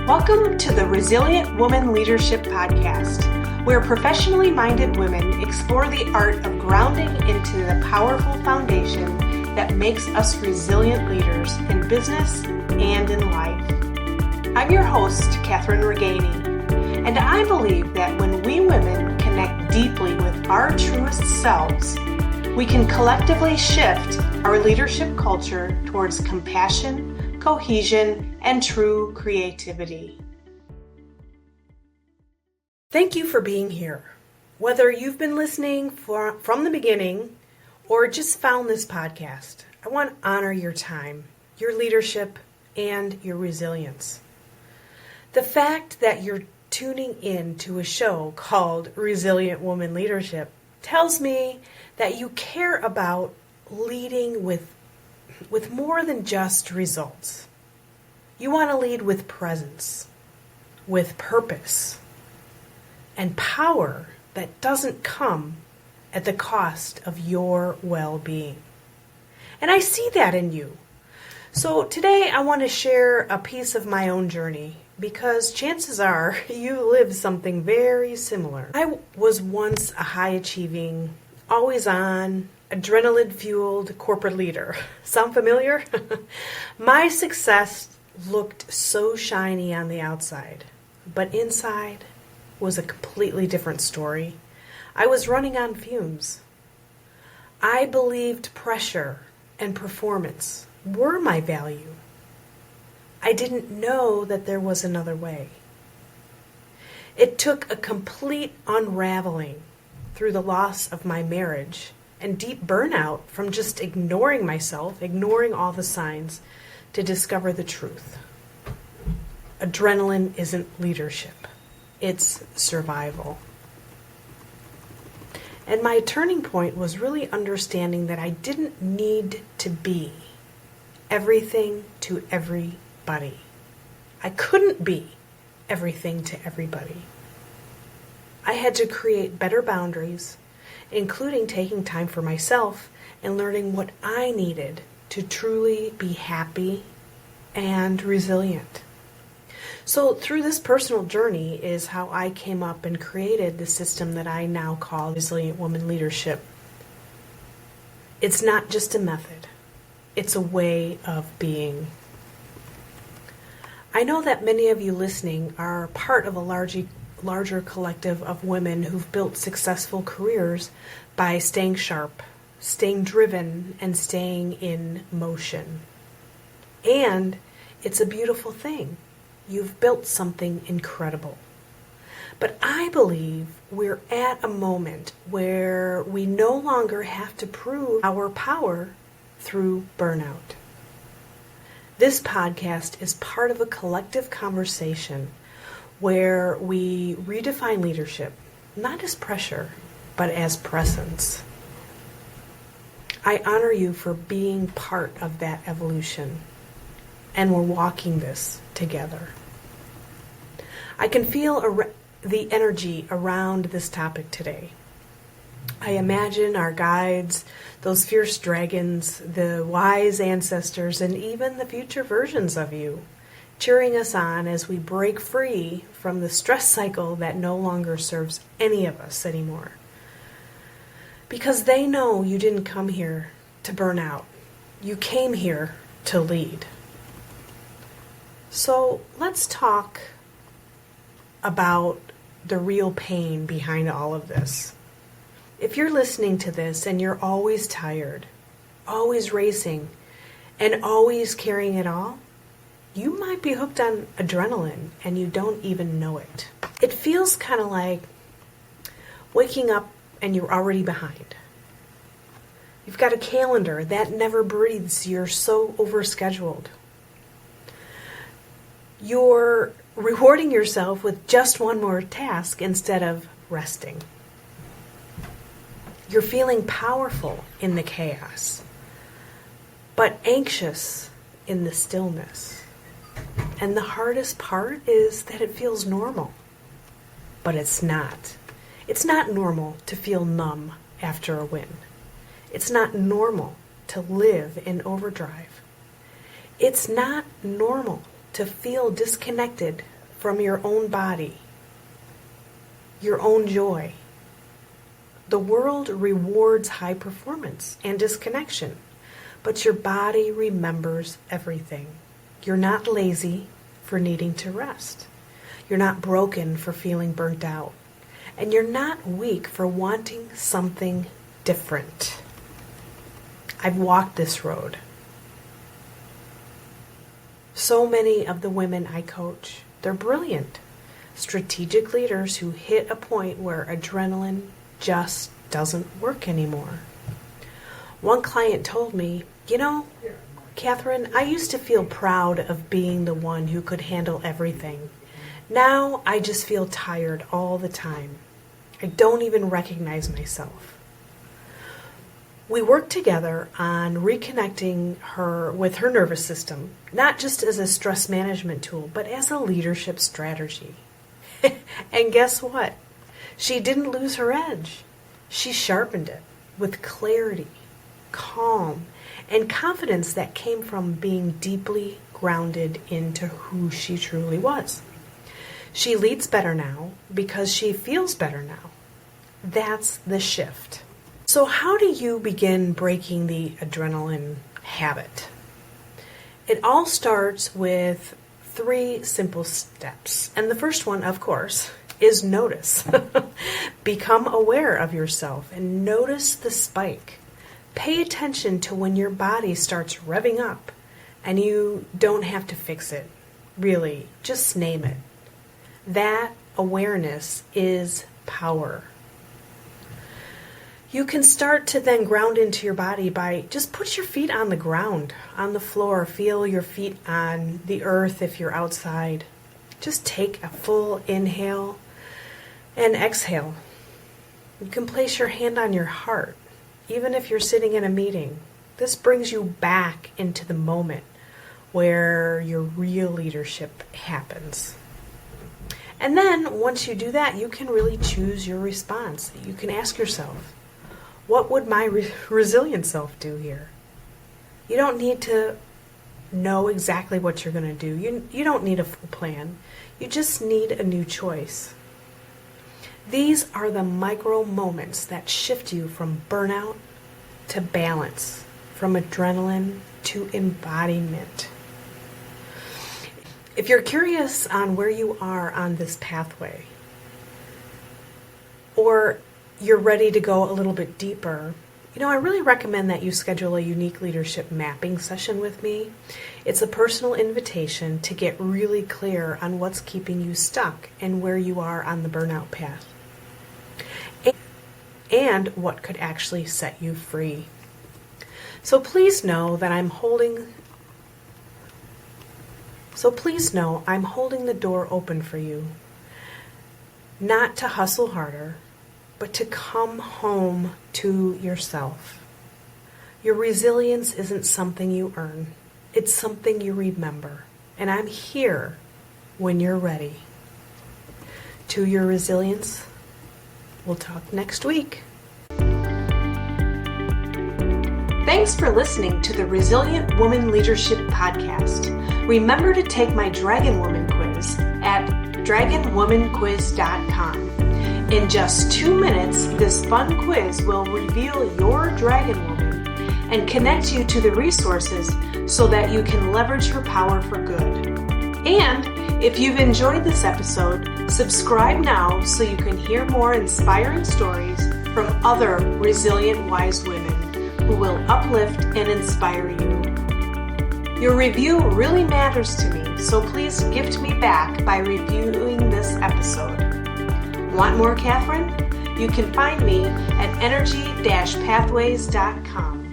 Welcome to the Resilient Woman Leadership Podcast, where professionally minded women explore the art of grounding into the powerful foundation that makes us resilient leaders in business and in life. I'm your host, Kathryn Regganie, and I believe that when we women connect deeply with our truest selves, we can collectively shift our leadership culture towards compassion, cohesion, and true creativity. Thank you for being here. Whether you've been listening from the beginning or just found this podcast, I want to honor your time, your leadership, and your resilience. The fact that you're tuning in to a show called Resilient Woman Leadership tells me that you care about leading with more than just results. You want to lead with presence, with purpose, and power that doesn't come at the cost of your well-being. And I see that in you. So today I want to share a piece of my own journey because chances are you live something very similar. I was once a high-achieving, always-on, adrenaline-fueled corporate leader. Sound familiar? My success looked so shiny on the outside, but inside was a completely different story. I was running on fumes. I believed pressure and performance were my value. I didn't know that there was another way. It took a complete unraveling through the loss of my marriage and deep burnout from just ignoring myself, ignoring all the signs, to discover the truth. Adrenaline isn't leadership. It's survival. And my turning point was really understanding that I didn't need to be everything to everybody. I couldn't be everything to everybody. I had to create better boundaries, including taking time for myself and learning what I needed to truly be happy and resilient. So through this personal journey is how I came up and created the system that I now call Resilient Woman Leadership. It's not just a method. It's a way of being. I know that many of you listening are part of a larger collective of women who've built successful careers by staying sharp, staying driven, and staying in motion. And it's a beautiful thing. You've built something incredible. But I believe we're at a moment where we no longer have to prove our power through burnout. This podcast is part of a collective conversation where we redefine leadership, not as pressure, but as presence. I honor you for being part of that evolution, and we're walking this together. I can feel the energy around this topic today. I imagine our guides, those fierce dragons, the wise ancestors, and even the future versions of you cheering us on as we break free from the stress cycle that no longer serves any of us anymore. Because they know you didn't come here to burn out. You came here to lead. So let's talk about the real pain behind all of this. If you're listening to this and you're always tired, always racing, and always carrying it all, you might be hooked on adrenaline and you don't even know it. It feels kind of like waking up and you're already behind. You've got a calendar that never breathes. You're so overscheduled. You're rewarding yourself with just one more task instead of resting. You're feeling powerful in the chaos, but anxious in the stillness. And the hardest part is that it feels normal, but it's not. It's not normal to feel numb after a win. It's not normal to live in overdrive. It's not normal to feel disconnected from your own body, your own joy. The world rewards high performance and disconnection, but your body remembers everything. You're not lazy for needing to rest. You're not broken for feeling burnt out. And you're not weak for wanting something different. I've walked this road. So many of the women I coach, they're brilliant. Strategic leaders who hit a point where adrenaline just doesn't work anymore. One client told me, Kathryn, I used to feel proud of being the one who could handle everything. Now I just feel tired all the time. I don't even recognize myself. We worked together on reconnecting her with her nervous system, not just as a stress management tool, but as a leadership strategy. And guess what? She didn't lose her edge. She sharpened it with clarity, calm, and confidence that came from being deeply grounded into who she truly was. She leads better now because she feels better now. That's the shift. So how do you begin breaking the adrenaline habit? It all starts with 3 simple steps. And the first one, of course, is notice. Become aware of yourself and notice the spike. Pay attention to when your body starts revving up and you don't have to fix it. Really, just name it. That awareness is power. You can start to then ground into your body by just put your feet on the ground, on the floor. Feel your feet on the earth if you're outside. Just take a full inhale and exhale. You can place your hand on your heart, even if you're sitting in a meeting. This brings you back into the moment where your real leadership happens. And then once you do that, you can really choose your response. You can ask yourself, what would my resilient self do here? You don't need to know exactly what you're going to do. You don't need a full plan. You just need a new choice. These are the micro moments that shift you from burnout to balance, from adrenaline to embodiment. If you're curious on where you are on this pathway, or you're ready to go a little bit deeper, I really recommend that you schedule a unique leadership mapping session with me. It's a personal invitation to get really clear on what's keeping you stuck and where you are on the burnout path, and what could actually set you free. So please know I'm holding the door open for you, not to hustle harder, but to come home to yourself. Your resilience isn't something you earn. It's something you remember. And I'm here when you're ready. To your resilience, we'll talk next week. Thanks for listening to the Resilient Woman Leadership Podcast. Remember to take my Dragon Woman quiz at dragonwomanquiz.com. In just 2 minutes, this fun quiz will reveal your Dragon Woman and connect you to the resources so that you can leverage her power for good. And if you've enjoyed this episode, subscribe now so you can hear more inspiring stories from other resilient, wise women who will uplift and inspire you. Your review really matters to me, so please gift me back by reviewing this episode. Want more Kathryn? You can find me at energy-pathways.com.